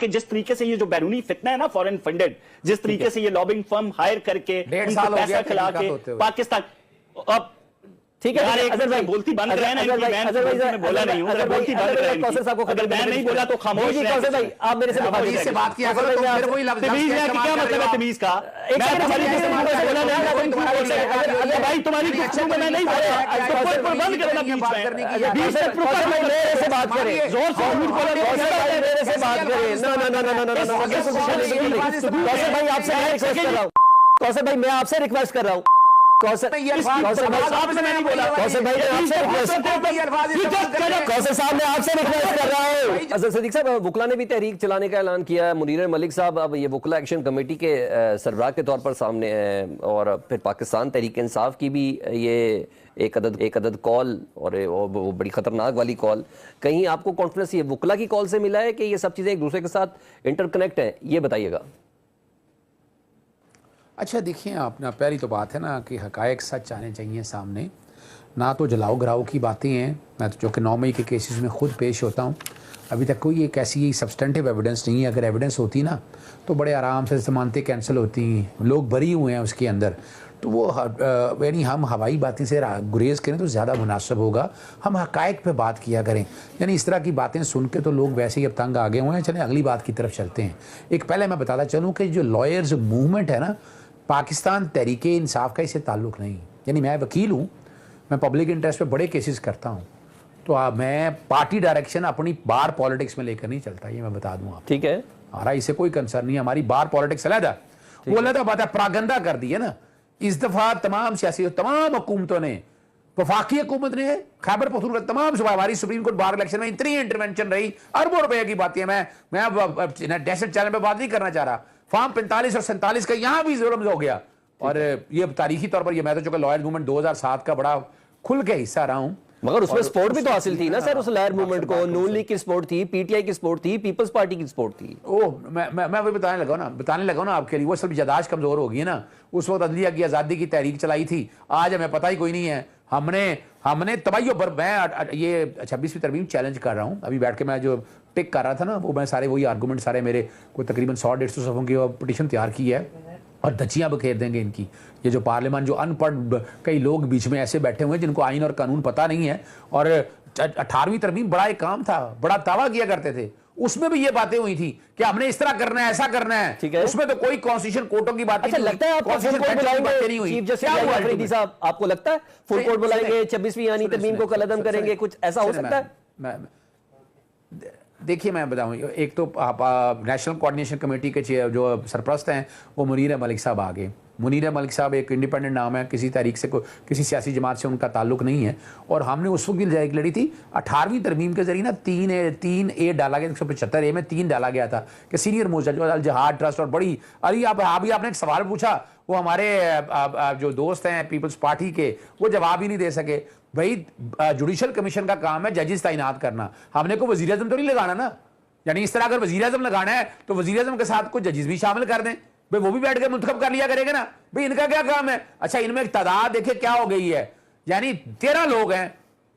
कि जिस तरीके से ये जो बैरूनी फितना है ना, फॉरेन फंडेड, जिस तरीके से ये लॉबिंग फर्म हायर करके उनको पैसा खिला के पाकिस्तान, अब ठीक है अजहर भाई बोलती बंद रहे ना, मैं बोला नहीं हूं, अगर बोलती बंद रहे, कौशल साहब को अगर मैं नहीं बोला तो खामोश रहे। कौशल भाई आप मेरे से बात किया करो, तो फिर वही लफ्ज तमीज है कि क्या मतलब है तमीज का? भाई तुम्हारी गुफ्तगू में मैं नहीं बोला, बंद करो ना बीच में, मेरे से बात करें, जोर से मेरे से बात करें। कौशल भाई आपसे मैं रिक्वेस्ट कर रहा हूँ, कौशल भाई मैं आपसे रिक्वेस्ट कर रहा हूँ, कौशल भाई आपसे रिक्वेस्ट कर रहा हूं। अजहर सिद्दीकी साहब, वुकला ने भी तहरीक चलाने का ऐलान किया है। मुनीर मलिक साहब अब ये वुकला एक्शन कमेटी के सरबराह के तौर पर सामने है, और फिर पाकिस्तान तहरीक इंसाफ की भी ये एक अदद कॉल, और वो बड़ी खतरनाक वाली कॉल। कहीं आपको कॉन्फिडेंस ये वुकला की कॉल से मिला है कि ये सब चीजें एक दूसरे के साथ इंटरकनेक्ट है? ये बताइएगा। अच्छा देखिए, आपने पहली तो बात है ना कि हकायक सच आने चाहिए सामने, ना तो जलाओ गिराओ की बातें हैं। मैं तो जो कि 9 मई के केसेस में खुद पेश होता हूँ, अभी तक कोई एक ऐसी सब्सटेंटिव एविडेंस नहीं है। अगर एविडेंस होती ना तो बड़े आराम से ज़मानतें कैंसिल होती, लोग बरी हुए हैं उसके अंदर, तो वो यानी हम हवाई बातें से गुरेज करें तो ज़्यादा मुनासिब होगा। हम हकायक पे बात किया करें, यानी इस तरह की बातें सुन के तो लोग वैसे ही अब तंग आ गए हुए हैं। चलें अगली बात की तरफ चलते हैं। एक पहले मैं बताता चलूँ कि जो लॉयर्स मूवमेंट है ना, पाकिस्तान तहरीक इंसाफ का इससे ताल्लुक़ नहीं। यानी मैं वकील हूँ, मैं पब्लिक इंटरेस्ट पे बड़े केसेस करता हूँ, तो मैं पार्टी डायरेक्शन अपनी बार पॉलिटिक्स में लेकर नहीं चलता, ये मैं बता दूँ आप। ठीक है, हमारा इससे कोई कंसर्न नहीं है। हमारी बार पॉलिटिक्स अलहदा, वो अलहदा बात है, प्रागंदा कर दी है ना इस दफ़ा तमाम सियासी, तमाम हुकूमतों ने, वफाकी हुकूमत ने, खैबर पख्तूनख्वा तमाम सुबह, हमारी सुप्रीम कोर्ट बार इलेक्शन में इतनी इंटरवेंशन रही, अरबों रुपए की बातें। मैं नेशनल चैनल पे बात नहीं करना चाह रहा, फॉर्म 45 और 47 का यहाँ भी जुल्म हो गया। और ये तारीखी तौर पर, ये मैं तो चूंकि लॉयर मूवमेंट 2007 का बड़ा खुल के हिस्सा रहा हूँ, मगर उसमें सपोर्ट भी तो हासिल थी ना सर, उस लॉयर मूवमेंट को। नून लीग की सपोर्ट थी, पीटीआई की सपोर्ट थी, पीपल्स पार्टी की सपोर्ट थी। मैं वही बताने लगा ना आपके लिए, वो सब यादाश्त कमजोर हो गई है ना। उस वक्त अदलिया की आज़ादी की तहरीक चलाई थी, आज हमें पता ही कोई नहीं है। हमने तबाहियों पर, मैं ये 26वीं तरमीम चैलेंज कर रहा हूँ। अभी बैठ के मैं जो टिक कर रहा था ना, वो मैं सारे वही आर्गूमेंट सारे मेरे को तकरीबन 100-150 सफ़ों की पिटीशन तैयार की है, और धच्चियाँ बखेर देंगे इनकी। ये जो पार्लियामान, जो अनपढ़ कई लोग बीच में ऐसे बैठे हुए हैं जिनको आइन और कानून पता नहीं है, और 18वीं तरमीम बड़ा एक काम था, बड़ा दावा किया करते थे, उसमें भी ये बातें हुई थी कि हमने इस तरह करना है, ऐसा करना है। उसमें तो कोई कॉन्स्टिट्यूशन कोर्टों की बात नहीं। लगता है आपको फुल कोर्ट बुलाएंगे चीफ जस्टिस अफरीदी साहब? आपको लगता है फुल कोर्ट बुलाएंगे, 26वीं यानी तरमीम को कलअदम करेंगे, कुछ ऐसा हो सकता है? देखिए मैं बताऊं, एक तो नेशनल कोऑर्डिनेशन कमेटी के जो सरप्रस्त हैं वो मुनीर मलिक साहब आ गए। मुनीर मलिक साहब एक इंडिपेंडेंट नाम है, किसी तारीख से किसी सियासी जमात से उनका ताल्लुक नहीं है। और हमने उस वक्त भी लड़ी थी 18वीं तरमीम के जरिए ना 3A डाला गया, 175A में 3 डाला गया था कि सीनियर मोस्ट जज अल जहाद ट्रस्ट, और बड़ी अभी आपने एक सवाल पूछा, वो हमारे जो दोस्त हैं पीपल्स पार्टी के, वो जवाब ही नहीं दे सके। भाई जुडिशल कमीशन का काम है जजेस तैनात करना, हमने को वजीर आजम तो नहीं लगाना ना। यानी इस तरह अगर वजीर आजम लगाना है तो वजीर आजम के साथ कुछ जजेस भी शामिल कर दें, भाई वो भी बैठ के मुंतखब कर लिया करेंगे ना। भाई इनका क्या काम है? अच्छा, इनमें एक तादाद देखिए क्या हो गई है, यानी 13 लोग हैं,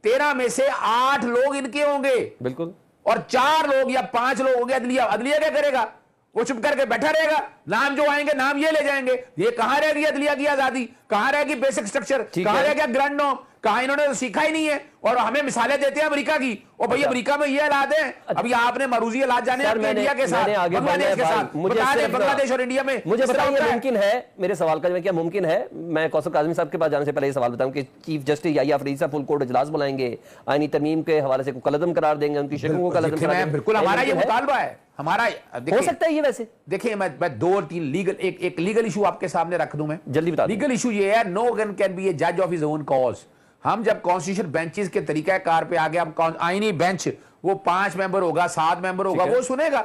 13 में से 8 लोग इनके होंगे, बिल्कुल, और 4 लोग या 5 लोग होंगे अदलिया। अदलिया क्या करेगा? वो चुप करके बैठा रहेगा, नाम जो आएंगे नाम ये ले जाएंगे। ये कहां रहेगी अदलिया की आजादी? कहां रहेगी बेसिक स्ट्रक्चर? कहां रह गया ग्रैंड नॉर्म? कहां इन्होंने तो सीखा ही नहीं है। और हमें मिसालें देते हैं अमेरिका की, और भैया अमेरिका में ये हालात है। अभी आपने मरूजी हालात जाने इंडिया के साथ, बांग्लादेश के साथ, बांग्लादेश और इंडिया में। मुझे बताइए मुमकिन है, मेरे सवाल का क्या मुमकिन है, मैं कौसर काज़मी साहब के पास जाने से पहले ये सवाल बताऊं कि चीफ जस्टिस याहिया अफरीदी साहब फुल कोर्ट इजलास बुलाएंगे, आईनी तरमीम के हवाले से कलअदम करार देंगे, उनकी शिकवों को कलअदम करार देंगे? बिल्कुल, हमारा ये मुतालबा है, हमारा हो सकता है ये। वैसे देखिए, मैं 2-3 लीगल एक लीगल इशू आपके सामने रख दूं। मैं जल्दी बता। लीगल इशू ये है, नो वन कैन बी ए जज ऑफ हिज ओन कॉज। हम जब कॉन्स्टिट्यूशन बेंचेस के तरीकाकार पे आ गए, हम आईनी बेंच वो 5 मेंबर होगा, 7 मेंबर होगा, वो सुनेगा।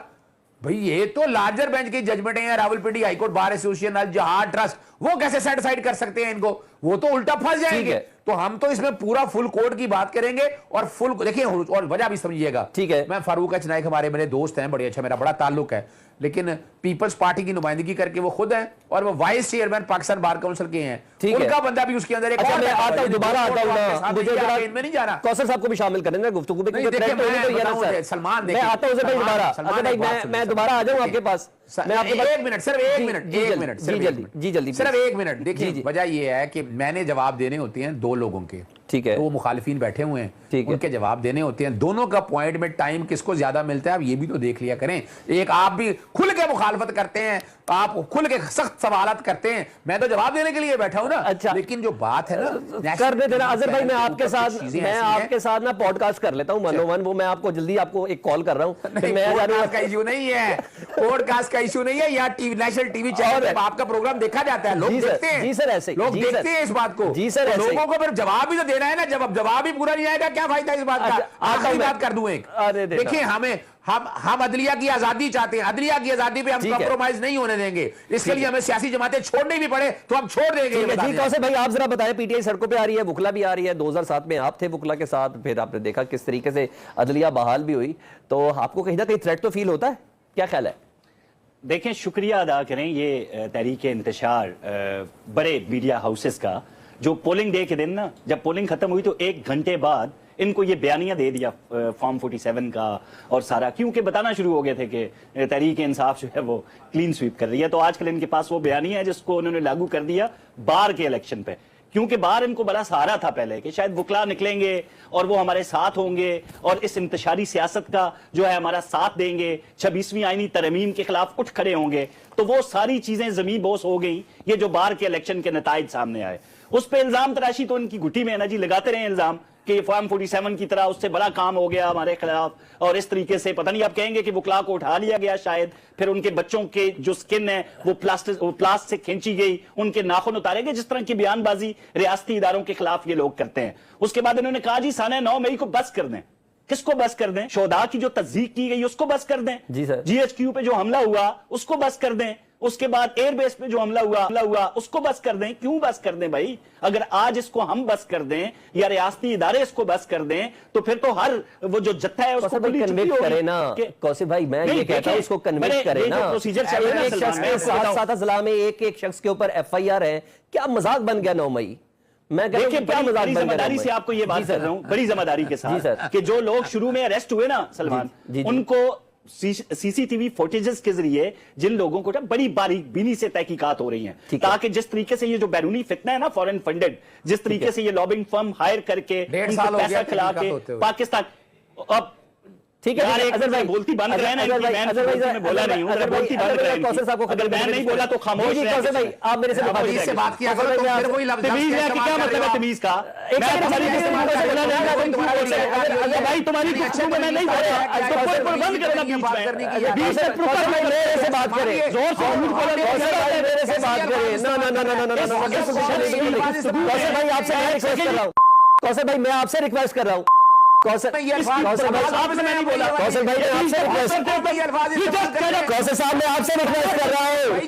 भाई ये तो लार्जर बेंच की जजमेंट है, रावलपिंडी हाईकोर्ट बार एसोसिएशन, अल जहाद ट्रस्ट, वो कैसे सेट साइड कर सकते हैं इनको? वो तो उल्टा फंस जाएंगे। है। तो हम तो इसमें पूरा फुल कोड की बात करेंगे और फुल देखिए, और वजह भी समझिएगा। ठीक है। मैं फारूक एच नाइक हमारे मेरे दोस्त हैं, बड़े अच्छा, मेरा बड़ा ताल्लुक है, लेकिन पीपल्स पार्टी की नुमाइंदगी करके वो खुद हैं और वो vice chairman Pakistan bar council के हैं। ठीक है। उनका बंदा भी उसके अंदर एक अच्छा, और मैं बैठा आता हुआ हूं, है, दोबारा आता हूं ना, मुझे जरा इनमें नहीं जाना। कौसर साहब को भी शामिल करें ना गुफ्तगू में, नहीं, क्योंकि देखिए, threat तो मैं यही तो है ना बताऊं, सर। सलमान मैं देखिए, आता हूं भाई दोबारा, सलमान अच्छा भाई एक बात मैं दोबारा आ जाऊं आपके पास, मैं आपके पास एक मिनट, सिर्फ एक मिनट, एक मिनट, सिर्फ एक मिनट, जी जल्दी सिर्फ एक मिनट। जी, जी। देखिए वजह यह है कि मैंने जवाब देने होते हैं दो लोगों के, ठीक है, तो वो मुखालिफिन बैठे हुए हैं, ठीक है, उनके जवाब देने होते हैं, दोनों का पॉइंट में टाइम किसको ज्यादा मिलता है आप ये भी तो देख लिया करें। एक आप भी खुल के मुखालफत करते हैं, आप खुल के सख्त सवालात करते हैं, मैं तो जवाब देने के लिए बैठा हूं ना। अच्छा, लेकिन जो बात है ना, कर दे देना अजहर भाई, मैं आपके साथ ना पॉडकास्ट कर लेता हूं वन वन, वो मैं आपको जल्दी आपको एक कॉल कर रहा हूं। पॉडकास्ट का इशू नहीं है, पॉडकास्ट का इशू नहीं है, यहाँ नेशनल टीवी चैनल पे आपका प्रोग्राम देखा जाता है, लोग देखते हैं। जी सर, ऐसे लोग देखते हैं इस बात को। जी सर, लोगों को फिर जवाब भी तो देना है ना, जब जवाब ही पूरा नहीं आएगा क्या फायदा इस बात का। आखिरी बात कर दूं एक, देखिए हम अदलिया की आजादी चाहते हैं, अदलिया की आजादी पे हम कॉम्प्रोमाइज नहीं होने देंगे, इसके लिए हमें सियासी जमातें छोड़नी भी पड़े तो हम छोड़ देंगे। जी कौसर भाई, आप जरा बताएं, पीटीआई सड़कों पे आ रही है, वुकला भी आ रही है, 2007 में आप थे वुकला के साथ, फिर आपने देखा किस तरीके से अदलिया बहाल भी हुई, तो आपको कहीं ना कहीं थ्रेट तो फील होता है, क्या ख्याल है? देखें, शुक्रिया अदा करें ये तहरीक इंतशार बड़े मीडिया हाउसेस का, जो पोलिंग डे के दिन ना, जब पोलिंग खत्म हुई तो 1 घंटे बाद इनको ये बयानिया दे दिया फॉर्म 47 का और सारा, क्योंकि बताना शुरू हो गए थे कि तहरीक इंसाफ जो है वो क्लीन स्वीप कर रही है। तो आजकल इनके पास वो बयानिया है जिसको उन्होंने लागू कर दिया बार के इलेक्शन पे, क्योंकि बाहर इनको बड़ा सहारा था पहले कि शायद वुकला निकलेंगे और वो हमारे साथ होंगे और इस इंतशारी सियासत का जो है हमारा साथ देंगे, 26वीं आईनी तरमीम के खिलाफ उठ खड़े होंगे। तो वो सारी चीजें जमीन बोस हो गई, ये जो बाहर के इलेक्शन के नताइज सामने आए। उस पर इल्जाम तराशी तो इनकी घुटी में है ना जी, लगाते रहे इल्जाम कि फॉर्म 47 की तरह उससे बड़ा काम हो गया हमारे खिलाफ, और इस तरीके से पता नहीं आप कहेंगे कि वुकला को उठा लिया गया शायद, फिर उनके बच्चों के जो स्किन है वो प्लास्ट से खींची गई, उनके नाखून उतारे गए, जिस तरह की बयानबाजी रियासती इदारों के खिलाफ ये लोग करते हैं। उसके बाद इन्होंने कहा जी साने 9 मई को बस कर दें। किसको बस कर दें? शोधा की जो तस्दीक की गई उसको बस कर दें जी सर। GHQ पे जो हमला हुआ उसको बस कर दें, उसके बाद एयरबेस पे जो हमला हुआ उसको बस कर दें। क्यों बस कर दें भाई? अगर आज इसको हम बस कर दें या रियासती इदारे इसको बस कर दें तो फिर तो हर वो जो जत्था है उसको कन्विक्ट करे ना। कौशिक भाई मैं ये कहता हूं उसको कन्विक्ट करे ना। प्रोसीजर सात अजला में एक शख्स के ऊपर FIR है, क्या मजाक बन गया 9 मई? मैं देखिए बड़ी जिम्मेदारी से आपको ये बात कर रहा हूं, बड़ी जिम्मेदारी के साथ कि जो लोग शुरू में अरेस्ट हुए ना सलमान, उनको CCTV फुटेजेस के जरिए जिन लोगों को बड़ी बारीक बीनी से तहकीकात हो रही हैं, ताकि जिस तरीके से ये जो बैरूनी फितना है ना फॉरेन फंडेड, जिस तरीके से ये लॉबिंग फर्म हायर करके पैसा खिला के पाकिस्तान, अब ठीक है अजहर भाई बोलती बंद कराए ना, मैं बोला नहीं हूं, अगर बोलती बंद कराए, अगर मैं नहीं बोला तो खामोश रहे। भाई आप मेरे से बात किया करो, तो फिर वही लफ्ज तमीज है कि क्या मतलब है तमीज का? भाई तुम्हारी गुफ्तगू में मैं नहीं बोल रहा, बंद करना बीच में मेरे से बात करें, जोर से मेरे से बात करें। ना ना ना ना ना कौशल भाई आपसे मैं रिक्वेस्ट कर रहा हूँ, कौशल भाई मैं आपसे रिक्वेस्ट कर रहा हूँ, कौशल भाई आपसे मैं आपसे रिक्वेस्ट कर रहा हूँ।